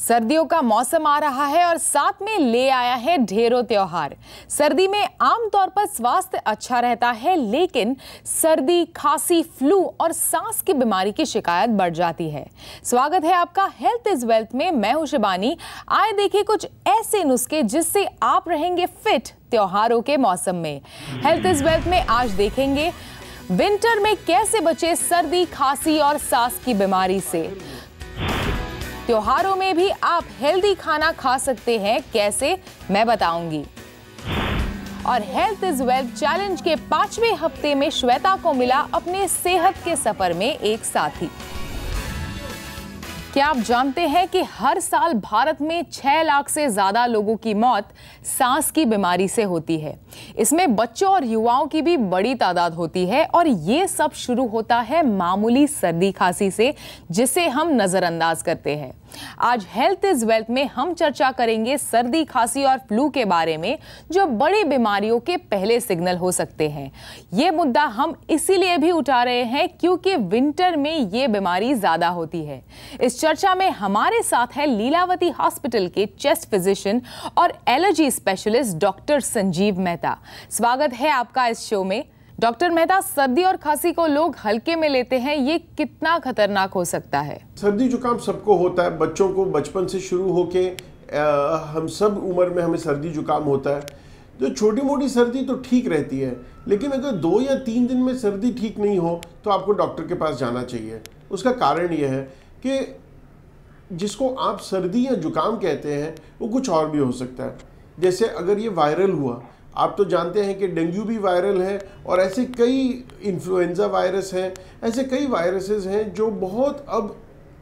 सर्दियों का मौसम आ रहा है और साथ में ले आया है ढेरों त्योहार। सर्दी में आमतौर पर स्वास्थ्य अच्छा रहता है, लेकिन सर्दी, खांसी, फ्लू और सांस की बीमारी की शिकायत बढ़ जाती है। स्वागत है आपका हेल्थ इज वेल्थ में। मैं हूं शिबानी। आए देखिए कुछ ऐसे नुस्खे जिससे आप रहेंगे फिट त्योहारों के मौसम में। हेल्थ इज वेल्थ में आज देखेंगे विंटर में कैसे बचे सर्दी, खांसी और सांस की बीमारी से। त्योहारों में भी आप हेल्दी खाना खा सकते हैं, कैसे मैं बताऊंगी। और हेल्थ इज वेल्थ चैलेंज के 5वें हफ्ते में श्वेता को मिला अपने सेहत के सफर में एक साथी। क्या आप जानते हैं कि हर साल भारत में 6 लाख से ज्यादा लोगों की मौत सांस की बीमारी से होती है। इसमें बच्चों और युवाओं की भी बड़ी तादाद होती है और ये सब शुरू होता है मामूली सर्दी खांसी से, जिसे हम नजरअंदाज करते हैं। आज हेल्थ इज वेल्थ में हम चर्चा करेंगे सर्दी, खांसी और फ्लू के बारे में, जो बड़ी बीमारियों के पहले सिग्नल हो सकते हैं। ये मुद्दा हम इसीलिए भी उठा रहे हैं क्योंकि विंटर में ये बीमारी ज्यादा होती है। इस चर्चा में हमारे साथ है लीलावती हॉस्पिटल के चेस्ट फिजिशियन और allergy specialist doctor Sanjeev Mehta. स्वागत है आपका इस शो में। डॉक्टर मेहता, सर्दी और खांसी को लोग हल्के में लेते हैं, ये कितना खतरनाक हो सकता है? सर्दी जुकाम सबको होता है, बच्चों को बचपन से शुरू होके हम सब उम्र में हमें सर्दी जुकाम होता है। जो छोटी मोटी सर्दी तो ठीक रहती है, लेकिन अगर 2 या 3 दिन में सर्दी ठीक नहीं हो तो आपको डॉक्टर के पास जाना चाहिए। उसका कारण यह है कि जिसको आप सर्दी या जुकाम कहते हैं वो कुछ और भी हो सकता है। जैसे अगर ये वायरल हुआ, आप तो जानते हैं कि डेंगू भी वायरल है और ऐसे कई इन्फ्लुएंजा वायरस हैं, ऐसे कई वायरसेस हैं जो बहुत अब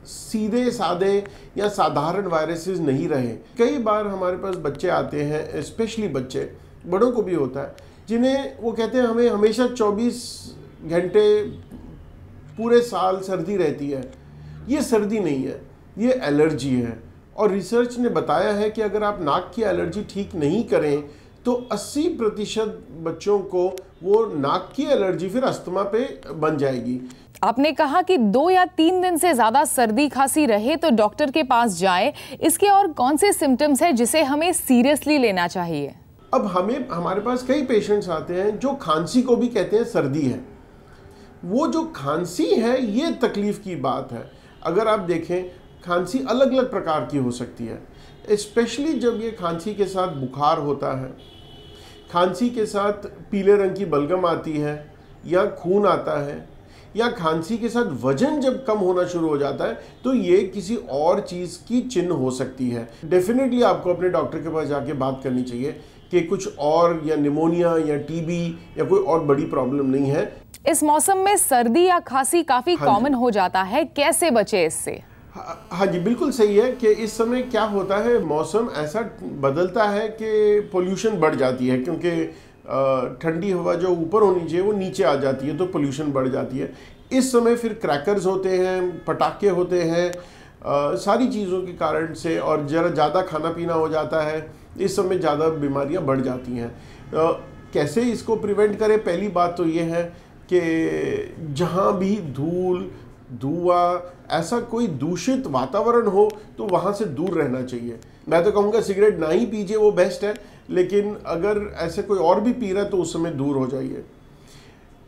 सीधे सादे या साधारण वायरसेस नहीं रहे। कई बार हमारे पास बच्चे आते हैं, स्पेशली बच्चे, बड़ों को भी होता है, जिन्हें वो कहते हैं हमें हमेशा 24 घंटे पूरे साल सर्दी रहती है। ये सर्दी नहीं है, ये एलर्जी है। और रिसर्च ने बताया है कि अगर आप नाक की एलर्जी ठीक नहीं करें तो 80% बच्चों को वो नाक की एलर्जी फिर अस्थमा पे बन जाएगी। आपने कहा कि 2 या 3 दिन से ज्यादा सर्दी खांसी रहे तो डॉक्टर के पास जाएं। इसके और कौन से सिम्टम्स हैं जिसे हमें सीरियसली लेना चाहिए? अब हमारे पास कई पेशेंट्स आते हैं जो खांसी को भी कहते हैं सर्दी है। वो जो खांसी है ये तकलीफ की बात है। अगर आप देखें, खांसी अलग अलग प्रकार की हो सकती है, स्पेशली जब ये खांसी के साथ बुखार होता है, खांसी के साथ पीले रंग की बलगम आती है या खून आता है, या खांसी के साथ वजन जब कम होना शुरू हो जाता है, तो ये किसी और चीज़ की चिन्ह हो सकती है। डेफिनेटली आपको अपने डॉक्टर के पास जाके बात करनी चाहिए कि कुछ और या निमोनिया या टीबी या कोई और बड़ी प्रॉब्लम नहीं है। इस मौसम में सर्दी या खांसी काफ़ी कॉमन हो जाता है, कैसे बचे इससे? हाँ जी, बिल्कुल सही है कि इस समय क्या होता है, मौसम ऐसा बदलता है कि पोल्यूशन बढ़ जाती है, क्योंकि ठंडी हवा जो ऊपर होनी चाहिए वो नीचे आ जाती है, तो पोल्यूशन बढ़ जाती है। इस समय फिर क्रैकर्स होते हैं, पटाखे होते हैं, सारी चीज़ों के कारण से, और ज़रा ज़्यादा खाना पीना हो जाता है, इस समय ज़्यादा बीमारियां बढ़ जाती हैं। कैसे इसको प्रिवेंट करें? पहली बात तो ये है कि जहाँ भी धूल, धुआं, ऐसा कोई दूषित वातावरण हो तो वहाँ से दूर रहना चाहिए। मैं तो कहूँगा सिगरेट ना ही पीजिए, वो बेस्ट है, लेकिन अगर ऐसे कोई और भी पी रहा है तो उस समय दूर हो जाइए।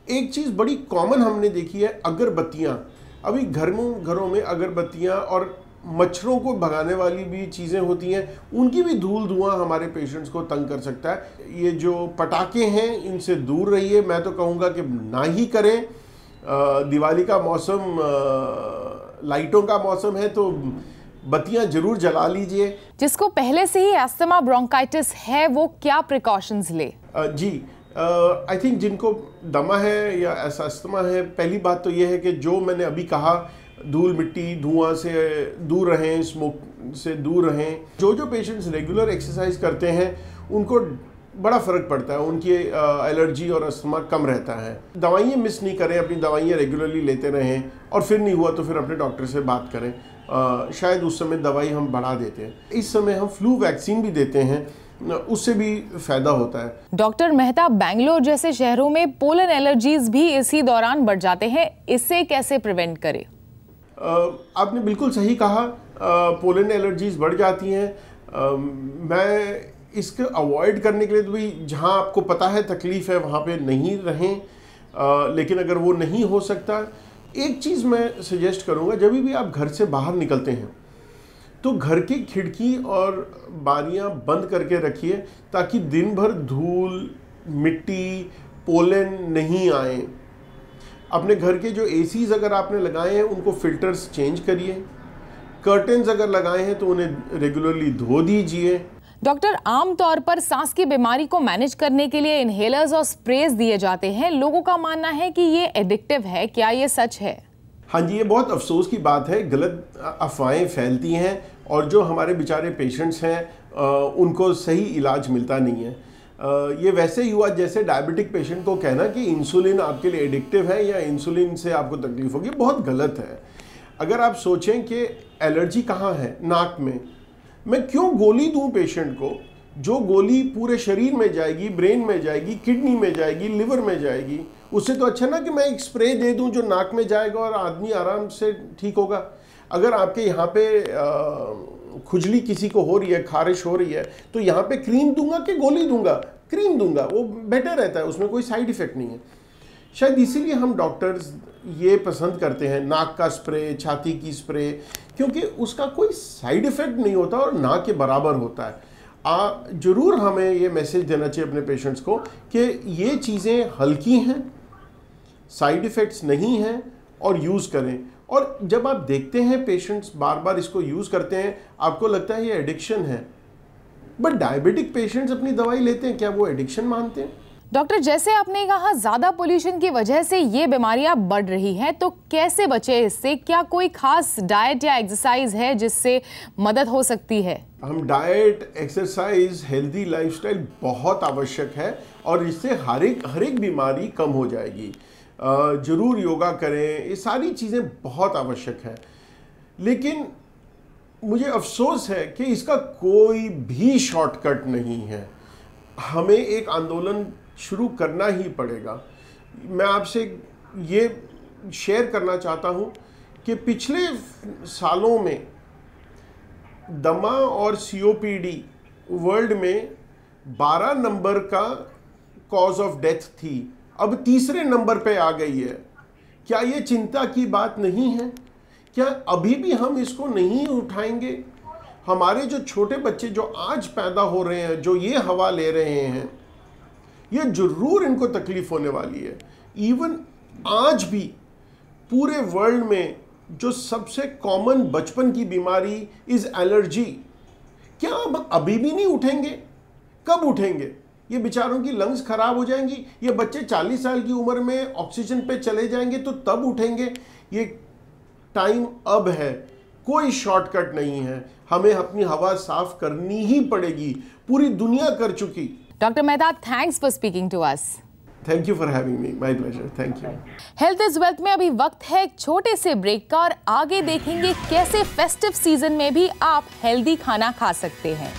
एक चीज़ बड़ी कॉमन हमने देखी है, अगरबत्तियाँ। अभी घरों में अगरबत्तियाँ और मच्छरों को भगाने वाली भी चीज़ें होती हैं, उनकी भी धूल धुआं हमारे पेशेंट्स को तंग कर सकता है। ये जो पटाखे हैं इनसे दूर रहिए, मैं तो कहूँगा कि ना ही करें। दिवाली का मौसम, लाइटों का मौसम है, तो बत्तियां जरूर जला लीजिए। जिसको पहले से ही अस्थमा, ब्रोंकाइटिस है, वो क्या प्रिकॉशंस ले? जी, आई थिंक जिनको दमा है या ऐसा अस्थमा है, पहली बात तो ये है कि जो मैंने अभी कहा, धूल, मिट्टी, धुआं से दूर रहें, स्मोक से दूर रहें। जो पेशेंट्स रेगुलर एक्सरसाइज करते हैं उनको बड़ा फ़र्क पड़ता है, उनकी एलर्जी और अस्थमा कम रहता है। दवाइयाँ मिस नहीं करें, अपनी दवाइयाँ रेगुलरली लेते रहें, और फिर नहीं हुआ तो फिर अपने डॉक्टर से बात करें। शायद उस समय दवाई हम बढ़ा देते हैं। इस समय हम फ्लू वैक्सीन भी देते हैं, उससे भी फ़ायदा होता है। डॉक्टर मेहता, बेंगलोर जैसे शहरों में पोलन एलर्जीज भी इसी दौरान बढ़ जाते हैं, इससे कैसे प्रिवेंट करें? आपने बिल्कुल सही कहा पोलन एलर्जीज बढ़ जाती हैं। मैं इसको अवॉइड करने के लिए तो भाई जहाँ आपको पता है तकलीफ़ है वहाँ पे नहीं रहें, लेकिन अगर वो नहीं हो सकता, एक चीज़ मैं सजेस्ट करूँगा, जब भी आप घर से बाहर निकलते हैं तो घर की खिड़की और बारियां बंद करके रखिए ताकि दिन भर धूल, मिट्टी, पोलन नहीं आए। अपने घर के जो एसीज अगर आपने लगाए हैं उनको फिल्टर्स चेंज करिए। कर्टन्स अगर लगाए हैं तो उन्हें रेगुलरली धो दीजिए। डॉक्टर, आमतौर पर सांस की बीमारी को मैनेज करने के लिए इनहेलर्स और स्प्रेज दिए जाते हैं। लोगों का मानना है कि ये एडिक्टिव है, क्या ये सच है? हाँ जी, ये बहुत अफसोस की बात है। गलत अफवाहें फैलती हैं और जो हमारे बेचारे पेशेंट्स हैं उनको सही इलाज मिलता नहीं है। ये वैसे ही हुआ जैसे डायबिटिक पेशेंट को कहना कि इंसुलिन आपके लिए एडिक्टिव है या इंसुलिन से आपको तकलीफ होगी, बहुत गलत है। अगर आप सोचें कि एलर्जी कहाँ है, नाक में, मैं क्यों गोली दूं पेशेंट को? जो गोली पूरे शरीर में जाएगी, ब्रेन में जाएगी, किडनी में जाएगी, लिवर में जाएगी, उससे तो अच्छा ना कि मैं एक स्प्रे दे दूं जो नाक में जाएगा और आदमी आराम से ठीक होगा। अगर आपके यहाँ पे खुजली किसी को हो रही है, खारिश हो रही है, तो यहाँ पे क्रीम दूंगा कि गोली दूंगा? क्रीम दूंगा, वो बेटर रहता है, उसमें कोई साइड इफेक्ट नहीं है। शायद इसीलिए हम डॉक्टर्स ये पसंद करते हैं नाक का स्प्रे, छाती की स्प्रे, क्योंकि उसका कोई साइड इफेक्ट नहीं होता और ना के बराबर होता है। जरूर हमें ये मैसेज देना चाहिए अपने पेशेंट्स को कि ये चीज़ें हल्की हैं, साइड इफ़ेक्ट्स नहीं हैं और यूज़ करें। और जब आप देखते हैं पेशेंट्स बार बार इसको यूज़ करते हैं, आपको लगता है ये एडिक्शन है, बट डायबिटिक पेशेंट्स अपनी दवाई लेते हैं, क्या वो एडिक्शन मानते हैं? डॉक्टर, जैसे आपने कहा ज़्यादा पोल्यूशन की वजह से ये बीमारियां बढ़ रही हैं, तो कैसे बचे इससे? क्या कोई खास डाइट या एक्सरसाइज है जिससे मदद हो सकती है? हम डाइट, एक्सरसाइज, हेल्दी लाइफस्टाइल बहुत आवश्यक है और इससे हर एक बीमारी कम हो जाएगी। ज़रूर योगा करें, ये सारी चीज़ें बहुत आवश्यक है। लेकिन मुझे अफसोस है कि इसका कोई भी शॉर्टकट नहीं है। हमें एक आंदोलन शुरू करना ही पड़ेगा। मैं आपसे ये शेयर करना चाहता हूँ कि पिछले सालों में दमा और COPD वर्ल्ड में 12 नंबर का कॉज ऑफ डेथ थी, अब तीसरे नंबर पे आ गई है। क्या ये चिंता की बात नहीं है? क्या अभी भी हम इसको नहीं उठाएंगे? हमारे जो छोटे बच्चे जो आज पैदा हो रहे हैं, जो ये हवा ले रहे हैं, ये जरूर इनको तकलीफ होने वाली है। इवन आज भी पूरे वर्ल्ड में जो सबसे कॉमन बचपन की बीमारी इज एलर्जी। क्या हम अभी भी नहीं उठेंगे? कब उठेंगे? ये बेचारों की लंग्स खराब हो जाएंगी, ये बच्चे 40 साल की उम्र में ऑक्सीजन पे चले जाएंगे तो तब उठेंगे। ये टाइम अब है, कोई शॉर्टकट नहीं है। हमें अपनी हवा साफ करनी ही पड़ेगी, पूरी दुनिया कर चुकी। Doctor Mehta, thanks for speaking to us. Thank you for having me, my pleasure, thank you. Health is wealth में अभी वक्त है एक छोटे से ब्रेक का और आगे देखेंगे कैसे फेस्टिव सीजन में भी आप हेल्दी खाना खा सकते हैं।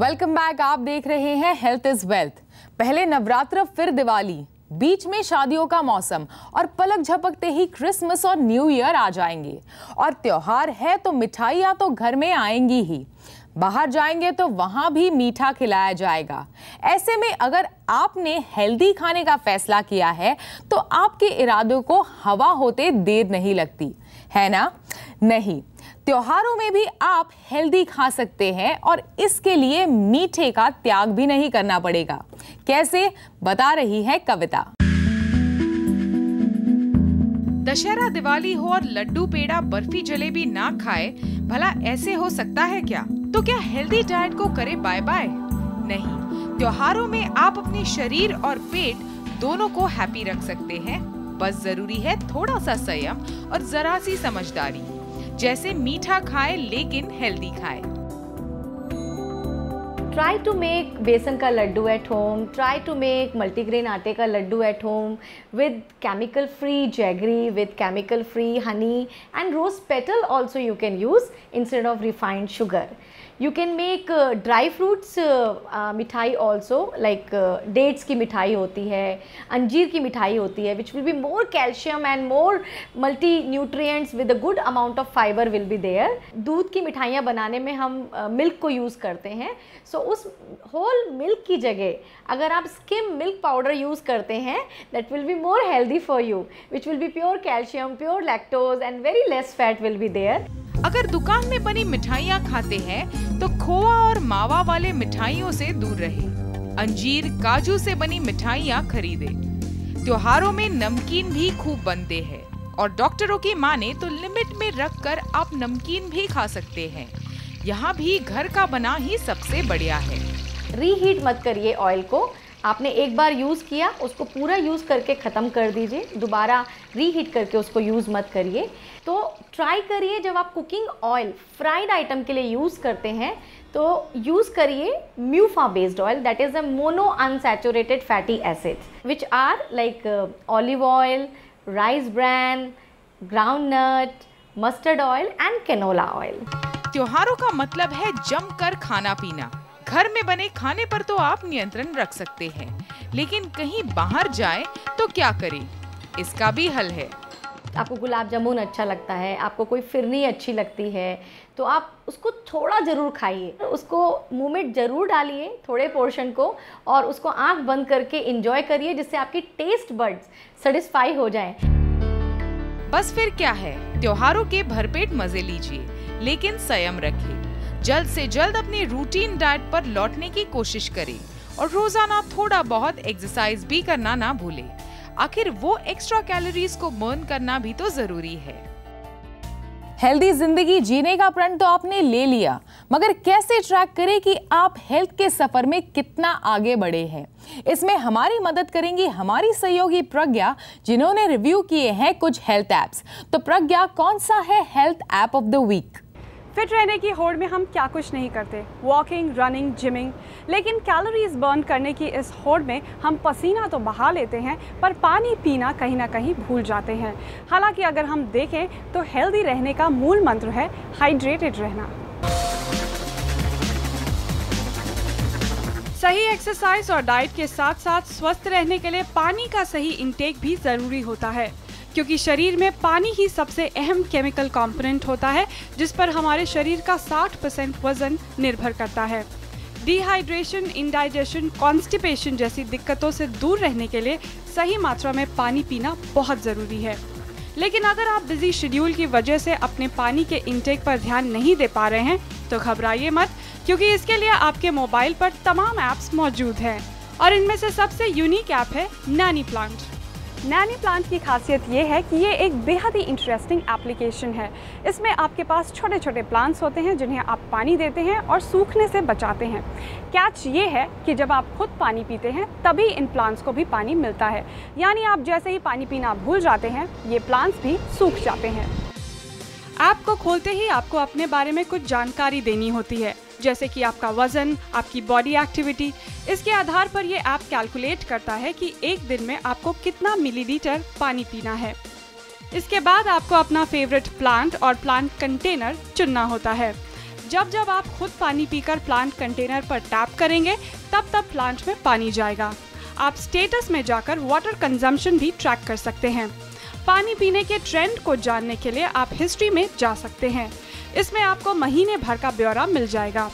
Welcome back. आप देख रहे हैं हेल्थ इज वेल्थ। पहले नवरात्र, फिर दिवाली, बीच में शादियों का मौसम और पलक झपकते ही क्रिसमस और न्यू ईयर आ जाएंगे। और त्योहार है तो मिठाइयाँ तो घर में आएंगी ही, बाहर जाएंगे तो वहां भी मीठा खिलाया जाएगा। ऐसे में अगर आपने हेल्दी खाने का फैसला किया है तो आपके इरादों को हवा होते देर नहीं लगती, है ना? नहीं, त्योहारों में भी आप हेल्दी खा सकते हैं और इसके लिए मीठे का त्याग भी नहीं करना पड़ेगा। कैसे, बता रही है कविता। दशहरा, दिवाली हो और लड्डू, पेड़ा, बर्फी, जलेबी ना खाए, भला ऐसे हो सकता है क्या? तो क्या हेल्दी डाइट को करे बाय बाय? नहीं, त्योहारों में आप अपने शरीर और पेट दोनों को हैप्पी रख सकते हैं। बस जरूरी है थोड़ा सा संयम और जरा सी समझदारी। जैसे मीठा खाए लेकिन हेल्दी खाए। Try to make बेसन का Laddu at home. Try to make multigrain आटे का Laddu at home with chemical free jaggery, with chemical free honey, and rose petal also you can use instead of refined sugar. You can make dry fruits मिठाई also, like dates की मिठाई होती है, अंजीर की मिठाई होती है, which will be more calcium and more multi nutrients with a good amount of fiber will be there. दूध की मिठाइयाँ बनाने में हम मिल्क को यूज़ करते हैं, so उस whole milk की जगह अगर आप skim milk powder यूज़ करते हैं, that will be more healthy for you, which will be pure calcium, pure lactose and very less fat will be there. अगर दुकान में बनी मिठाइयाँ खाते हैं तो खोआ और मावा वाले मिठाइयों से दूर रहे। अंजीर, काजू से बनी मिठाइयाँ खरीदे। त्योहारों में नमकीन भी खूब बनते हैं और डॉक्टरों की माने तो लिमिट में रखकर आप नमकीन भी खा सकते हैं। यहाँ भी घर का बना ही सबसे बढ़िया है। रीहीट मत करिए ऑयल को। आपने एक बार यूज़ किया, उसको पूरा यूज़ करके ख़त्म कर दीजिए, दोबारा रीहीट करके उसको यूज़ मत करिए। तो ट्राई करिए जब आप कुकिंग ऑयल फ्राइड आइटम के लिए यूज़ करते हैं तो यूज़ करिए MUFA based oil, that is a mono unsaturated fatty acids which are like olive oil, rice bran, groundnut, mustard oil and canola oil. त्योहारों का मतलब है जमकर खाना पीना। घर में बने खाने पर तो आप नियंत्रण रख सकते हैं, लेकिन कहीं बाहर जाए तो क्या करें? इसका भी हल है। आपको गुलाब जामुन अच्छा लगता है, आपको कोई फिरनी अच्छी लगती है, तो आप उसको थोड़ा ज़रूर खाइए, उसको मुंह में ज़रूर डालिए थोड़े पोर्शन को, और उसको आंख बंद करके एंजॉय करिए, जिससे आपकी टेस्ट बड्स सेटिस्फाई हो जाएं। बस फिर क्या है, त्योहारों के भरपेट मजे लीजिए, लेकिन संयम रखें। जल्द से जल्द अपनी रूटीन डाइट पर लौटने की कोशिश करें और रोजाना थोड़ा बहुत एक्सरसाइज भी करना ना भूलें। आखिर वो एक्स्ट्रा कैलोरीज को बर्न करना भी तो जरूरी है। हेल्दी जिंदगी जीने का प्रण तो आपने ले लिया, मगर कैसे ट्रैक करें कि आप हेल्थ के सफर में कितना आगे बढ़े हैं? इसमें हमारी मदद करेंगी हमारी सहयोगी प्रज्ञा, जिन्होंने रिव्यू किए हैं कुछ हेल्थ एप्स। तो प्रज्ञा, कौन सा है health app of the week? Fit रहने की होड़ में हम क्या कुछ नहीं करते, वॉकिंग, रनिंग, जिमिंग, लेकिन कैलोरीज बर्न करने की इस होड़ में हम पसीना तो बहा लेते हैं, पर पानी पीना कहीं ना कहीं भूल जाते हैं। हालांकि अगर हम देखें तो हेल्दी रहने का मूल मंत्र है हाइड्रेटेड रहना। सही एक्सरसाइज और डाइट के साथ साथ स्वस्थ रहने के लिए पानी का सही इंटेक भी ज़रूरी होता है, क्योंकि शरीर में पानी ही सबसे अहम केमिकल कंपोनेंट होता है, जिस पर हमारे शरीर का 60% वजन निर्भर करता है। डिहाइड्रेशन, इंडाइजेशन, कॉन्स्टिपेशन जैसी दिक्कतों से दूर रहने के लिए सही मात्रा में पानी पीना बहुत ज़रूरी है। लेकिन अगर आप बिजी शेड्यूल की वजह से अपने पानी के इंटेक पर ध्यान नहीं दे पा रहे हैं तो घबराइए मत, क्योंकि इसके लिए आपके मोबाइल पर तमाम ऐप्स मौजूद हैं और इनमें से सबसे यूनिक ऐप है नैनी प्लांट। नैनी प्लांट की खासियत ये है कि ये एक बेहद ही इंटरेस्टिंग एप्लीकेशन है। इसमें आपके पास छोटे छोटे प्लांट्स होते हैं जिन्हें आप पानी देते हैं और सूखने से बचाते हैं। कैच ये है कि जब आप खुद पानी पीते हैं तभी इन प्लांट्स को भी पानी मिलता है, यानी आप जैसे ही पानी पीना भूल जाते हैं ये प्लांट्स भी सूख जाते हैं। ऐप को खोलते ही आपको अपने बारे में कुछ जानकारी देनी होती है, जैसे कि आपका वजन, आपकी बॉडी एक्टिविटी। इसके आधार पर ये ऐप कैलकुलेट करता है कि एक दिन में आपको कितना मिलीलीटर पानी पीना है। इसके बाद आपको अपना फेवरेट प्लांट और प्लांट कंटेनर चुनना होता है। जब जब आप खुद पानी पीकर प्लांट कंटेनर पर टैप करेंगे तब प्लांट में पानी जाएगा। आप स्टेटस में जाकर वाटर कंजम्पशन भी ट्रैक कर सकते हैं। पानी पीने के ट्रेंड को जानने के लिए आप हिस्ट्री में जा सकते हैं। इसमें आपको महीने भर का ब्यौरा मिल जाएगा।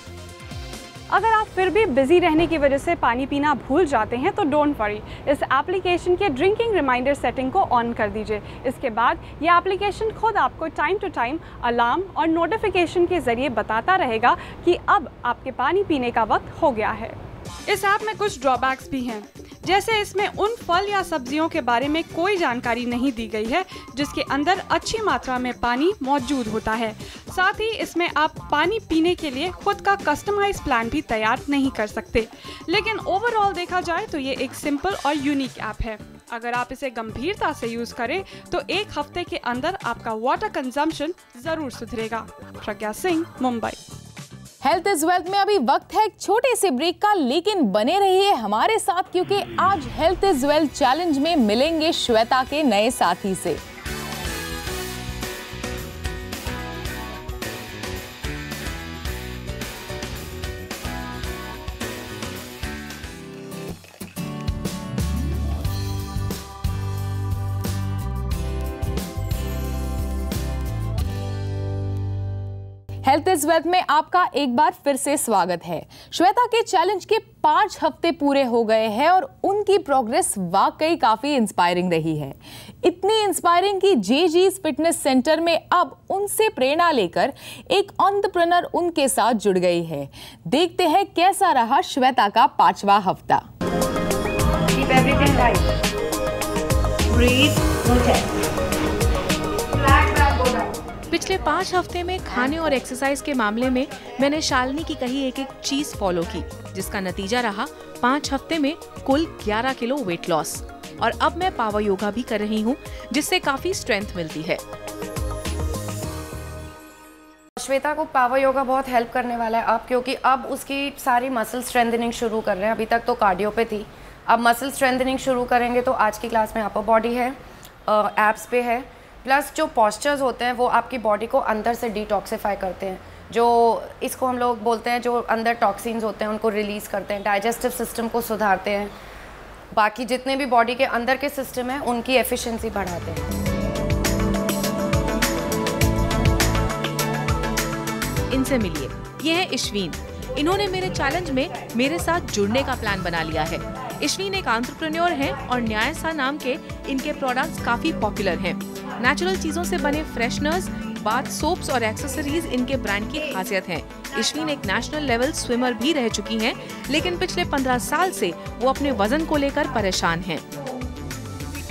अगर आप फिर भी बिजी रहने की वजह से पानी पीना भूल जाते हैं तो डोंट वरी, इस एप्लीकेशन के ड्रिंकिंग रिमाइंडर सेटिंग को ऑन कर दीजिए। इसके बाद ये एप्लीकेशन खुद आपको टाइम टू टाइम अलार्म और नोटिफिकेशन के जरिए बताता रहेगा कि अब आपके पानी पीने का वक्त हो गया है। इस ऐप में कुछ ड्रॉबैक्स भी हैं, जैसे इसमें उन फल या सब्जियों के बारे में कोई जानकारी नहीं दी गई है जिसके अंदर अच्छी मात्रा में पानी मौजूद होता है। साथ ही इसमें आप पानी पीने के लिए खुद का कस्टमाइज प्लान भी तैयार नहीं कर सकते। लेकिन ओवरऑल देखा जाए तो ये एक सिंपल और यूनिक ऐप है। अगर आप इसे गंभीरता से यूज करें तो एक हफ्ते के अंदर आपका वाटर कंजम्पशन जरूर सुधरेगा। Pragya Singh, Mumbai. Health is wealth में अभी वक्त है एक छोटे से ब्रेक का, लेकिन बने रहिए हमारे साथ क्योंकि आज हेल्थ इज वेल्थ चैलेंज में मिलेंगे श्वेता के नए साथी से। हेल्थ इज वेल्थ में आपका एक बार फिर से स्वागत है। श्वेता के चैलेंज के 5 हफ्ते पूरे हो गए हैं और उनकी प्रोग्रेस वाकई काफी इंस्पायरिंग रही है। इतनी इंस्पायरिंग कि जेजीज फिटनेस सेंटर में अब उनसे प्रेरणा लेकर एक एंटरप्रेन्योर उनके साथ जुड़ गई है। देखते हैं कैसा रहा श्वेता का 5वां हफ्ता। Keep everything right. Breathe. Rotate. Flat back, go down. पिछले 5 हफ्ते में खाने और एक्सरसाइज के मामले में मैंने शालिनी की कही एक चीज फॉलो की, जिसका नतीजा रहा 5 हफ्ते में कुल 11 किलो वेट लॉस। और अब मैं पावर योगा भी कर रही हूँ, जिससे काफी स्ट्रेंथ मिलती है। श्वेता को पावर योगा बहुत हेल्प करने वाला है अब, क्योंकि अब उसकी सारी मसल स्ट्रेंथनिंग शुरू कर रहे हैं। अभी तक तो कार्डियो पे थी, अब मसल स्ट्रेंथनिंग शुरू करेंगे। तो आज की क्लास में अपर बॉडी है, एब्स पे है, प्लस जो पॉस्चर्स होते हैं वो आपकी बॉडी को अंदर से डिटॉक्सिफाई करते हैं। जो इसको हम लोग बोलते हैं, जो अंदर टॉक्सिन्स होते हैं उनको रिलीज़ करते हैं, डाइजेस्टिव सिस्टम को सुधारते हैं, बाकी जितने भी बॉडी के अंदर के सिस्टम हैं उनकी एफिशिएंसी बढ़ाते हैं। इनसे मिलिए, ये है इश्वीन। इन्होंने मेरे चैलेंज में मेरे साथ जुड़ने का प्लान बना लिया है। इश्वीन एक एंटरप्रेन्योर हैं और न्यायसा नाम के इनके प्रोडक्ट्स काफी पॉपुलर हैं। नेचुरल चीजों से बने फ्रेशनर्स, बाथ सोप्स और एक्सेसरीज इनके ब्रांड की खासियत हैं। इश्वीन एक नेशनल लेवल स्विमर भी रह चुकी हैं, लेकिन पिछले 15 साल से वो अपने वजन को लेकर परेशान हैं।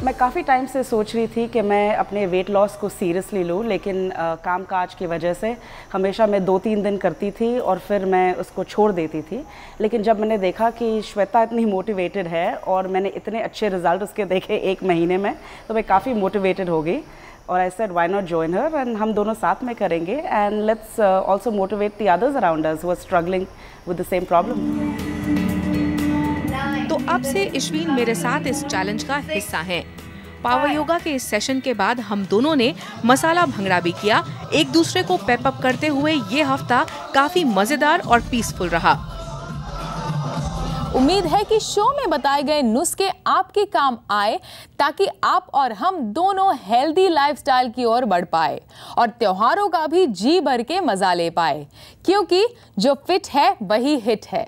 मैं काफ़ी टाइम से सोच रही थी कि मैं अपने वेट लॉस को सीरियसली लूँ, लेकिन कामकाज की वजह से हमेशा मैं 2-3 दिन करती थी और फिर मैं उसको छोड़ देती थी। लेकिन जब मैंने देखा कि श्वेता इतनी मोटिवेटेड है और मैंने इतने अच्छे रिजल्ट उसके देखे 1 महीने में, तो मैं काफ़ी मोटिवेटेड हो गई और I said why not join her, and हम दोनों साथ में करेंगे and let's also motivate the others around us who are struggling with the same problem. तो अब से इश्वीन मेरे साथ इस चैलेंज का हिस्सा हैं। पावर योगा के इस सेशन के बाद हम दोनों ने मसाला भंगड़ा भी किया। एक दूसरे को पेप अप करते हुए ये हफ्ता काफी मजेदार और पीसफुल रहा। उम्मीद है कि शो में बताए गए नुस्खे आपके काम आए, ताकि आप और हम दोनों हेल्दी लाइफस्टाइल की ओर बढ़ पाए और त्योहारों का भी जी भर के मजा ले पाए, क्योंकि जो फिट है वही हिट है।